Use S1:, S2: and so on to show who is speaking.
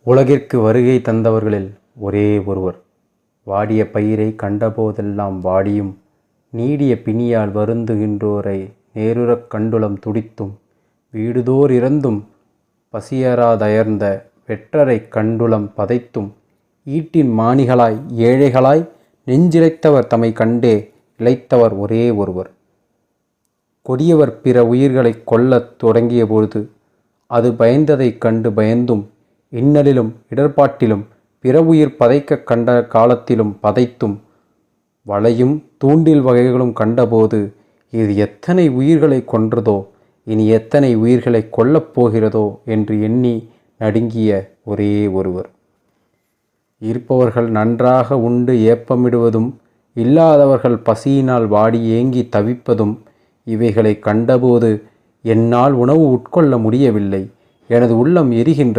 S1: உலகிற்கு வருகை தந்தவர்களில் ஒரே ஒருவர். வாடிய பயிரை கண்டபோதெல்லாம் வாடியும், நீடிய பிணியால் வருந்துகின்றோரை நேருறக் கண்டுளம் துடித்தும், வீடுதோர் இறந்தும் பசியறாதயர்ந்த வெற்றரைக் கண்டுளம் பதைத்தும், ஈட்டின் மாணிகளாய் ஏழைகளாய் நெஞ்சிழைத்தவர் தமை கண்டே இளைத்தவர் ஒரே ஒருவர். கொடியவர் பிற உயிர்களைக் கொல்லத் தொடங்கியபொழுது அது பயந்ததைக் கண்டு பயந்தும், இன்னலிலும் இடர்பாட்டிலும் பிற உயிர் பதைக்கக் கண்ட காலத்திலும் பதைத்தும், வளையும் தூண்டில் வகைகளும் கண்டபோது இது எத்தனை உயிர்களைக் கொன்றதோ, இனி எத்தனை உயிர்களைக் கொல்லப் போகிறதோ என்று எண்ணி நடுங்கிய ஒரே ஒருவர். இருப்பவர்கள் நன்றாக உண்டு ஏப்பமிடுவதும், இல்லாதவர்கள் பசியினால் வாடி ஏங்கி தவிப்பதும், இவைகளை கண்டபோது என்னால் உணவு உட்கொள்ள முடியவில்லை, எனது உள்ளம் எரிகின்றது.